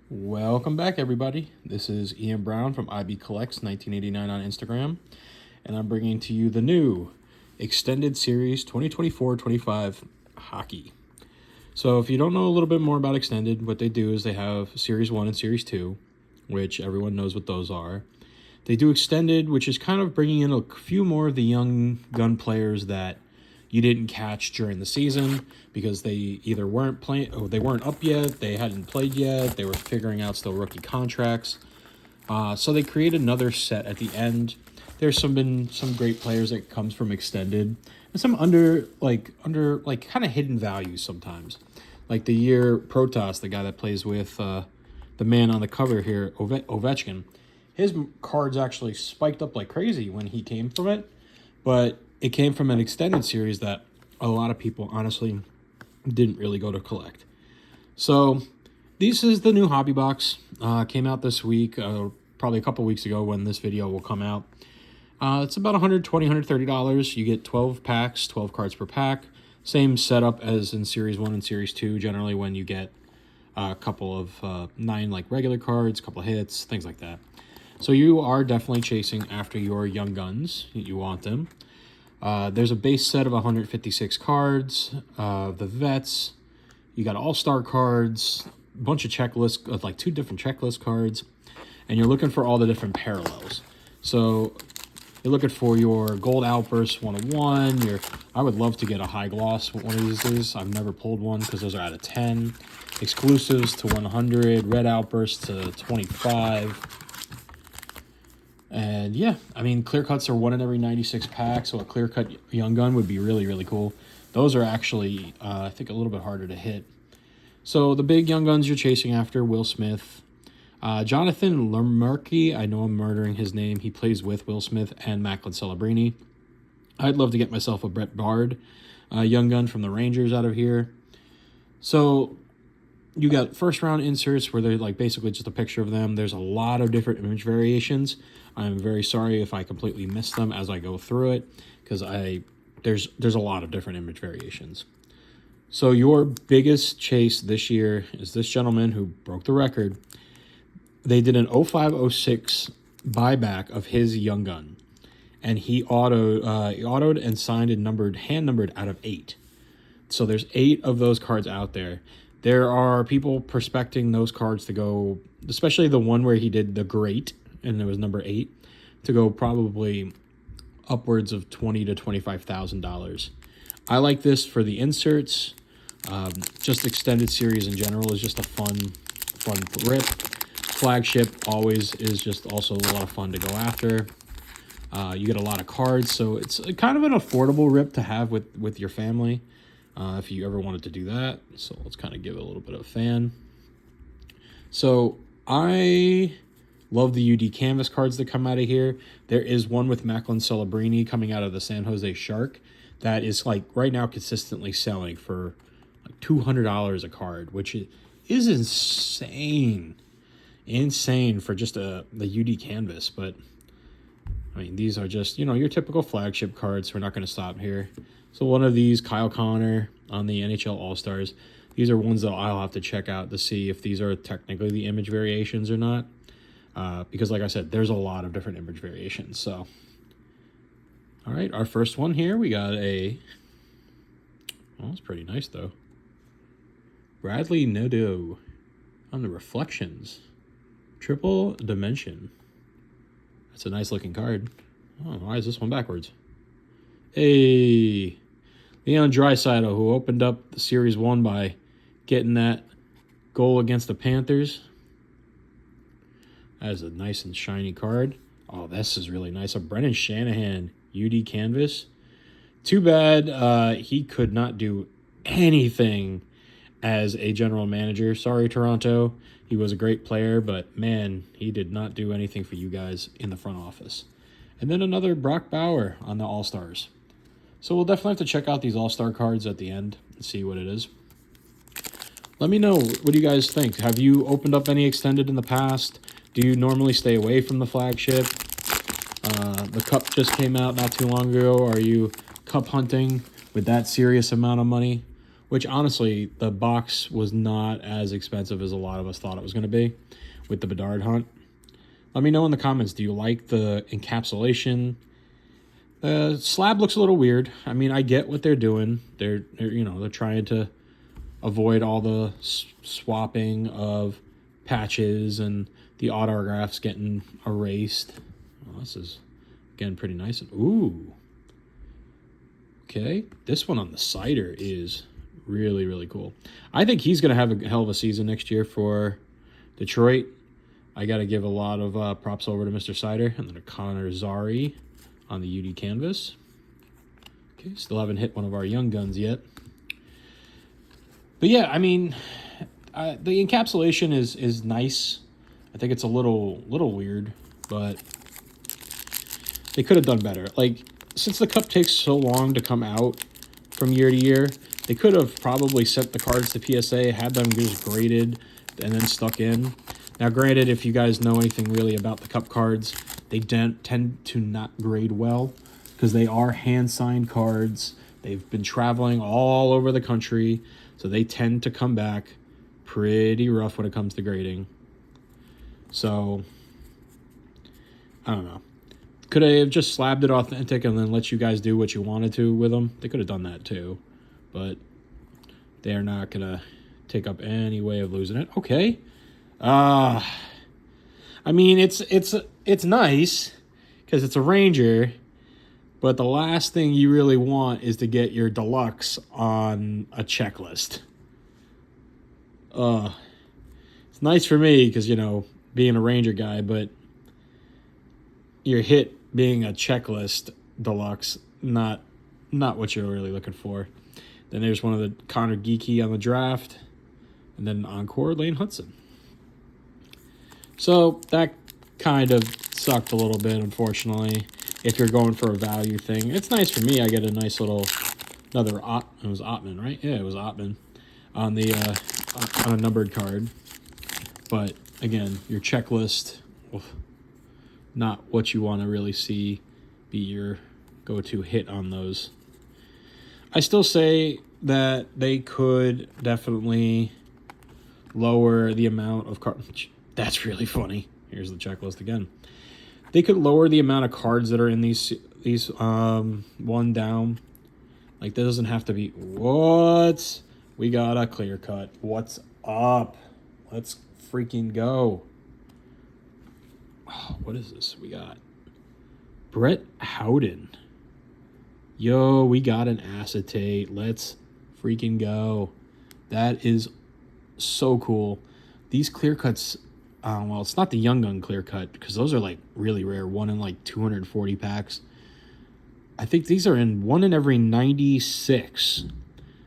Welcome back, everybody. This is Ian Brown from IB Collects 1989 on Instagram, and I'm bringing to you the new Extended Series 2024-25 Hockey. So if you don't know a little bit more about Extended, what they do is they have Series 1 and Series 2, which everyone knows what those are. They do Extended, which is kind of bringing in a few more of the young gun players that you didn't catch during the season because they either weren't playing, or they weren't up yet, they hadn't played yet, they were figuring out still rookie contracts. So they create another set at the end. There's been some great players that comes from Extended, and some under kind of hidden values sometimes. Like the year Protas, the guy that plays with the man on the cover here, Ovechkin, his cards actually spiked up like crazy when he came from it, but it came from an extended series that a lot of people honestly didn't really go to collect. So this is the new hobby box. Came out this week, probably a couple weeks ago when this video will come out. It's about $120, $130. You get 12 packs, 12 cards per pack. Same setup as in Series 1 and Series 2, generally when you get a couple of 9 like regular cards, a couple of hits, things like that. So you are definitely chasing after your young guns. You want them. There's a base set of 156 cards, the vets, you got all-star cards, a bunch of checklists, like 2 different checklist cards, and you're looking for all the different parallels. So you're looking for your gold outburst 101, I would love to get a high gloss one of these days. I've never pulled one because those are out of 10. Exclusives to 100, red outburst to 25. And yeah, I mean, clear cuts are 1 in every 96 packs, so a clear cut young gun would be really, really cool. Those are actually, I think, a little bit harder to hit. So the big young guns you're chasing after, Will Smith. Jonathan Lermarky, I know I'm murdering his name. He plays with Will Smith and Macklin Celebrini. I'd love to get myself a Brett Bard young gun from the Rangers out of here. So you got first round inserts where they're like basically just a picture of them. There's a lot of different image variations. I'm very sorry if I completely missed them as I go through it, because there's a lot of different image variations. So your biggest chase this year is this gentleman who broke the record. They did an 05-06 buyback of his young gun, and he autoed and signed and hand numbered out of 8. So there's 8 of those cards out there. There are people prospecting those cards to go, especially the one where he did the Gr8, and it was number 8, to go probably upwards of $20,000 to $25,000. I like this for the inserts. Just extended series in general is just a fun rip. Flagship always is just also a lot of fun to go after. You get a lot of cards, so it's kind of an affordable rip to have with your family. If you ever wanted to do that. So let's kind of give it a little bit of a fan. So I love the UD Canvas cards that come out of here. There is one with Macklin Celebrini coming out of the San Jose Shark that is like right now consistently selling for like $200 a card, which is insane. Insane for just the UD Canvas. But I mean, these are just, your typical flagship cards. We're not going to stop here. So one of these, Kyle Connor on the NHL All-Stars. These are ones that I'll have to check out to see if these are technically the image variations or not. Because like I said, there's a lot of different image variations. So, all right, our first one here, we got it's pretty nice though. Bradley Nodo on the Reflections. Triple Dimension. That's a nice looking card. Oh, why is this one backwards? Hey, Leon Draisaitl, who opened up the Series 1 by getting that goal against the Panthers. That is a nice and shiny card. Oh, this is really nice. A Brennan Shanahan UD Canvas. Too bad he could not do anything as a general manager. Sorry, Toronto. He was a great player, but man, he did not do anything for you guys in the front office. And then another Brock Bauer on the All-Stars. So we'll definitely have to check out these All-Star cards at the end and see what it is. Let me know, what do you guys think? Have you opened up any extended in the past? Do you normally stay away from the flagship? The Cup just came out not too long ago. Are you Cup hunting with that serious amount of money? which honestly, the box was not as expensive as a lot of us thought it was going to be with the Bedard Hunt. Let me know in the comments, do you like the encapsulation? The slab looks a little weird. I mean, I get what they're doing. They're trying to avoid all the swapping of patches and the autographs getting erased. Oh, this is getting pretty nice. Ooh. Okay. This one on the cider is really, really cool. I think he's going to have a hell of a season next year for Detroit. I got to give a lot of props over to Mr. Cider. And then a Connor Zary on the UD canvas. Okay, still haven't hit one of our young guns yet. But yeah, I mean, the encapsulation is nice. I think it's a little weird, but they could have done better. Like, since the cup takes so long to come out from year to year, they could have probably sent the cards to PSA, had them just graded, and then stuck in. Now, granted, if you guys know anything really about the cup cards, they tend to not grade well because they are hand-signed cards. They've been traveling all over the country, so they tend to come back pretty rough when it comes to grading. So, I don't know. Could they have just slabbed it authentic and then let you guys do what you wanted to with them? They could have done that too, but they're not going to take up any way of losing it. Okay. I mean, it's nice because it's a Ranger, but the last thing you really want is to get your deluxe on a checklist. It's nice for me because, being a Ranger guy, but your hit being a checklist deluxe, not what you're really looking for. Then there's one of the Connor Geeky on the draft, and then Encore Lane Hudson. So that kind of sucked a little bit, unfortunately, if you're going for a value thing. It's nice for me. I get a nice little, it was Ottman, right? Yeah, it was Ottman on the on a numbered card. But again, your checklist, not what you want to really see be your go-to hit on those. I still say that they could definitely lower the amount of cards. That's really funny. Here's the checklist again. They could lower the amount of cards that are in these one down. Like, that doesn't have to be. What? We got a clear cut. What's up? Let's freaking go. Oh, what is this? We got Brett Howden. Yo, we got an acetate. Let's freaking go. That is so cool. These clear cuts, well, it's not the Young Gun clear cut because those are like really rare. One in like 240 packs. I think these are in 1 in every 96.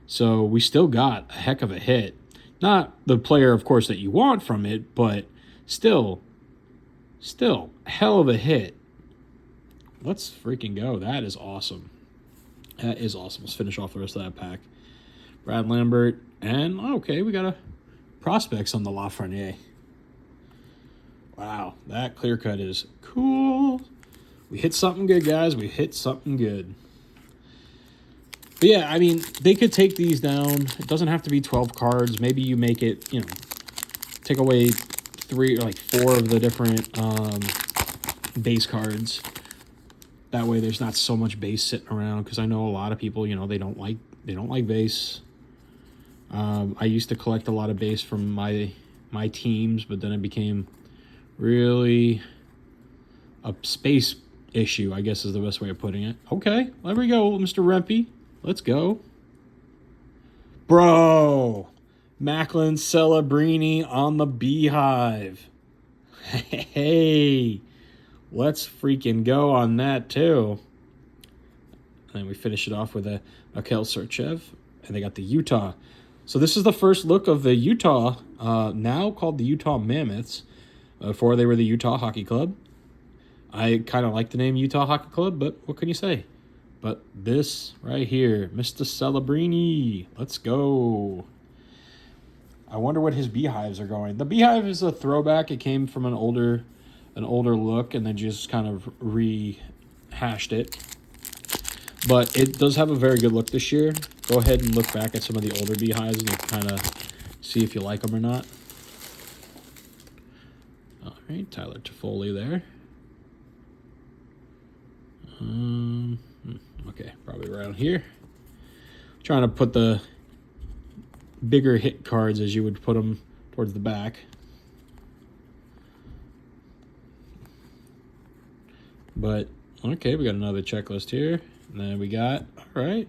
So we still got a heck of a hit. Not the player, of course, that you want from it, but still, hell of a hit. Let's freaking go. That is awesome. That is awesome. Let's finish off the rest of that pack. Brad Lambert. And, okay, we got a prospects on the Lafreniere. Wow, that clear cut is cool. We hit something good, guys. We hit something good. But yeah, I mean, they could take these down. It doesn't have to be 12 cards. Maybe you make it, take away 3 or like 4 of the different base cards. That way there's not so much base sitting around, because I know a lot of people, they don't like base. I used to collect a lot of base from my teams, but then it became really a space issue, I guess is the best way of putting it. Okay, there we go, Mr. Rempe. Let's go. Bro, Macklin Celebrini on the Beehive. Hey, let's freaking go on that too. And then we finish it off with a Akel Serchev, and they got the Utah. So this is the first look of the Utah, now called the Utah Mammoths. Before they were the Utah Hockey Club. I kind of like the name Utah Hockey Club, but what can you say? But this right here, Mr. Celebrini, let's go. I wonder what his Beehives are going. The Beehive is a throwback. It came from an older look, and they just kind of rehashed it. But it does have a very good look this year. go ahead and look back at some of the older beehives and kind of see if you like them or not. All right, Tyler Toffoli there. Okay, probably around here. Trying to put the bigger hit cards as you would put them towards the back. But, okay, we got another checklist here. And then we got, all right,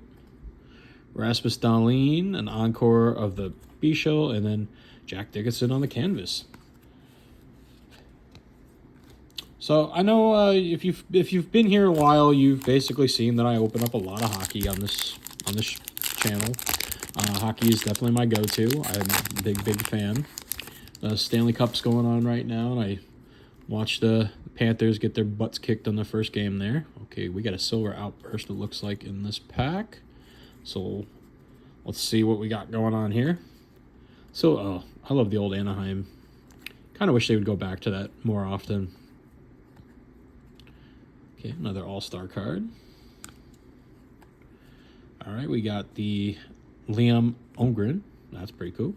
Rasmus Dahlin, an encore of the Bichel, and then Jack Dickinson on the canvas. So I know if you've been here a while, you've basically seen that I open up a lot of hockey on this channel. Hockey is definitely my go-to. I'm a big fan. Stanley Cup's going on right now, and I watched the Panthers get their butts kicked on the first game there. Okay, we got a silver outburst, it looks like, in this pack. So let's see what we got going on here. So, I love the old Anaheim. Kind of wish they would go back to that more often. Okay, another all-star card. All right, we got the Liam Ongren. That's pretty cool.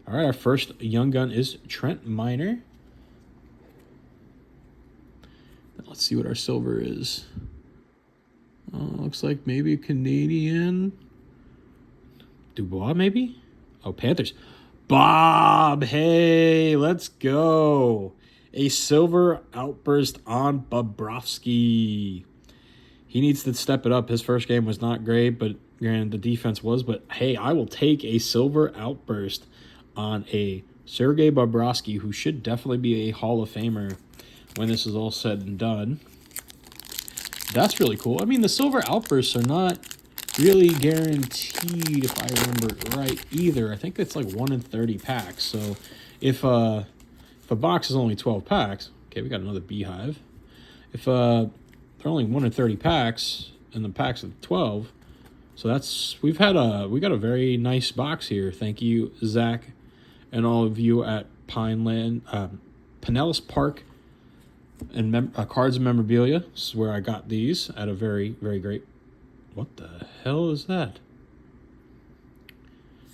All right, our first young gun is Trent Miner. Let's see what our silver is. Looks like maybe a Canadian. Dubois, maybe? Oh, Panthers. Bob, hey, let's go. A silver outburst on Bobrovsky. He needs to step it up. His first game was not great, but granted the defense was. But hey, I will take a silver outburst on a Sergei Bobrovsky, who should definitely be a Hall of Famer when this is all said and done. That's really cool. I mean, the silver outbursts are not really guaranteed, if I remember it right, either. I think it's like 1 in 30 packs. So if a box is only 12 packs, okay, we got another beehive. If they're only 1 in 30 packs, and the packs of 12, so that's we got a very nice box here. Thank you, Zach, and all of you at Pinellas Park and Cards and Memorabilia. This is where I got these at a very great. What the hell is that?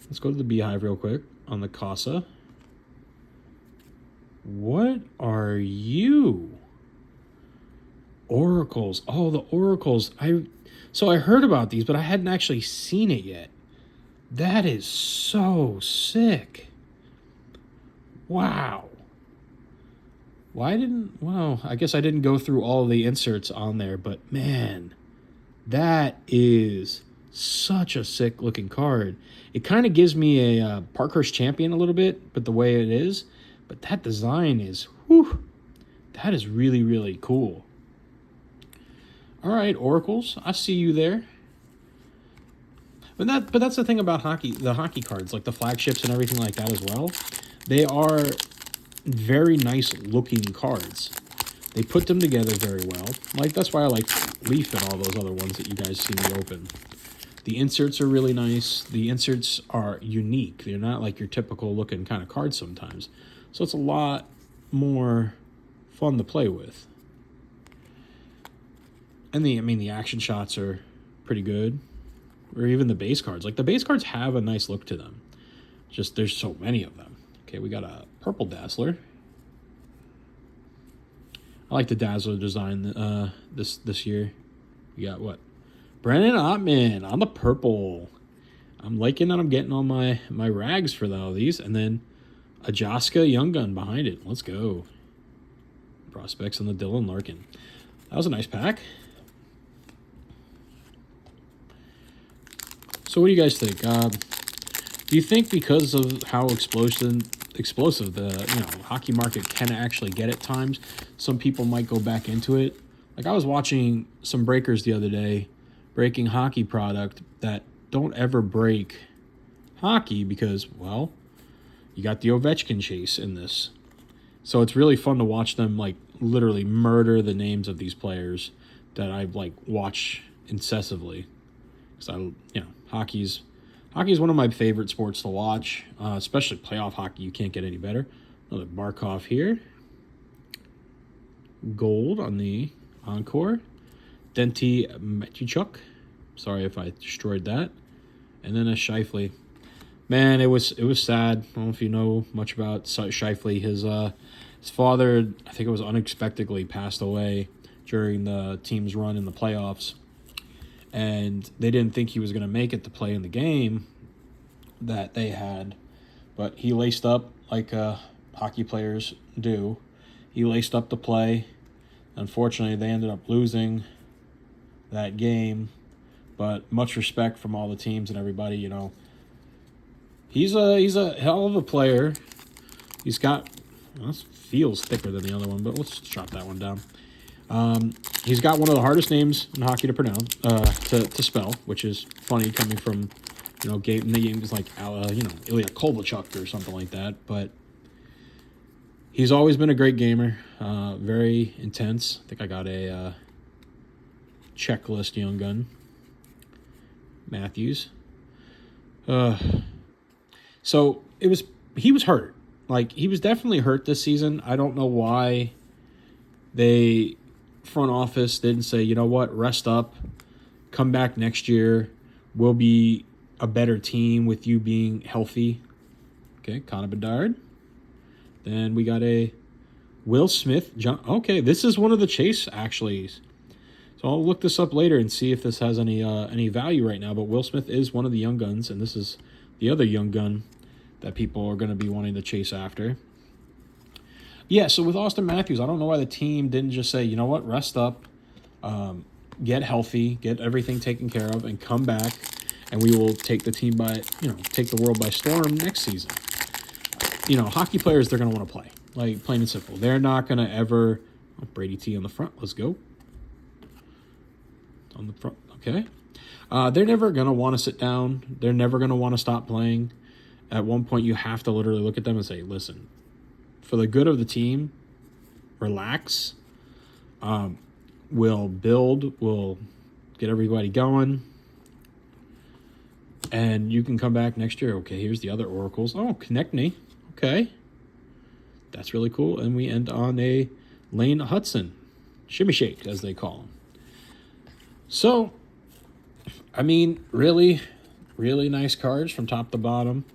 Let's go to the beehive real quick on the Casa. What are you? Oracles. Oh, the Oracles. So I heard about these, but I hadn't actually seen it yet. That is so sick. Wow. Well, I guess I didn't go through all the inserts on there, but man, that is such a sick looking card. It kind of gives me a Parkhurst Champion a little bit, but the way it is. But that design is, whew, that is really cool. All right, Oracles, I see you there. But that's the thing about hockey, the hockey cards, like the flagships and everything like that as well. They are very nice looking cards. They put them together very well. Like, that's why I like Leaf and all those other ones that you guys see me open. The inserts are really nice. The inserts are unique. They're not like your typical looking kind of cards sometimes. So it's a lot more fun to play with. And the action shots are pretty good. Or even the base cards. Like, the base cards have a nice look to them. Just, there's so many of them. Okay, we got a purple Dazzler. I like the Dazzler design this year. We got what? Brennan Ottman on the purple. I'm liking that I'm getting all my rags for all these. And then a Jaska Young Gun behind it. Let's go. Prospects on the Dylan Larkin. That was a nice pack. So what do you guys think? Do you think because of how explosive the hockey market can actually get at times, some people might go back into it? Like, I was watching some breakers the other day, breaking hockey product that don't ever break hockey because, well, you got the Ovechkin chase in this. So it's really fun to watch them, like, literally murder the names of these players that I, like, watch incessantly. Because hockey's one of my favorite sports to watch, especially playoff hockey. You can't get any better. Another Barkov here. Gold on the Encore. Denty Metichuk. Sorry if I destroyed that. And then a Scheifele. Man, it was sad. I don't know if you know much about Scheifele. His father, I think it was unexpectedly passed away during the team's run in the playoffs. And they didn't think he was going to make it to play in the game that they had. But he laced up like hockey players do. He laced up to play. Unfortunately, they ended up losing that game. But much respect from all the teams and everybody, you know. He's a hell of a player. He's got, well, this feels thicker than the other one, but let's chop that one down. He's got one of the hardest names in hockey to pronounce, to spell, which is funny coming from, you know, names like, Ilya Kovalchuk or something like that. But he's always been a great gamer, very intense. I think I got a checklist young gun. Matthews. So he was hurt. Like, he was definitely hurt this season. I don't know why they front office didn't say, you know what, rest up, come back next year. We'll be a better team with you being healthy. Okay, Connor Bedard. Then we got a Will Smith. Okay, this is one of the chase, actually. So I'll look this up later and see if this has any value right now. But Will Smith is one of the young guns, and this is the other young gun that people are going to be wanting to chase after. Yeah, so with Austin Matthews, I don't know why the team didn't just say, you know what, rest up, get healthy, get everything taken care of, and come back, and we will take the team take the world by storm next season. You know, hockey players, they're going to want to play, like, plain and simple. They're not going to ever, Brady T on the front, let's go. On the front, okay. They're never going to want to sit down. They're never going to want to stop playing. At one point, you have to literally look at them and say, listen, for the good of the team, relax. We'll build. We'll get everybody going. And you can come back next year. Okay, here's the other oracles. Oh, connect me. Okay. That's really cool. And we end on a Lane Hudson. Shimmy shake, as they call him. So, I mean, really, really nice cards from top to bottom.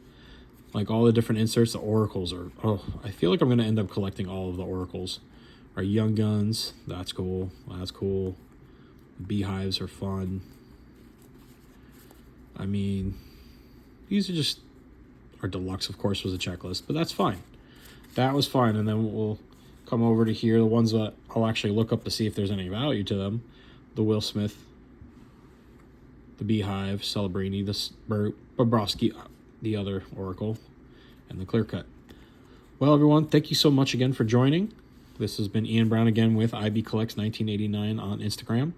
Like, all the different inserts, the oracles are... Oh, I feel like I'm going to end up collecting all of the oracles. Our young guns, that's cool. That's cool. Beehives are fun. I mean, these are just... Our deluxe, of course, was a checklist, but that's fine. That was fine, and then we'll come over to here. The ones that I'll actually look up to see if there's any value to them. The Will Smith, the Beehive, Celebrini, the Bobrovsky, the other Oracle, and the Clear Cut. Well, everyone, thank you so much again for joining. This has been Ian Brown again with IB Collects 1989 on Instagram.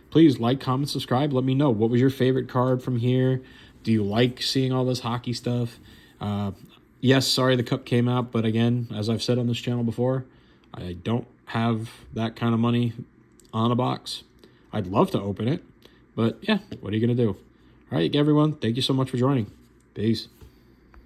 Please like, comment, subscribe. Let me know, what was your favorite card from here? Do you like seeing all this hockey stuff? Yes, sorry the cup came out, but again, as I've said on this channel before, I don't have that kind of money on a box. I'd love to open it, but yeah, what are you going to do? All right, everyone, thank you so much for joining. Peace.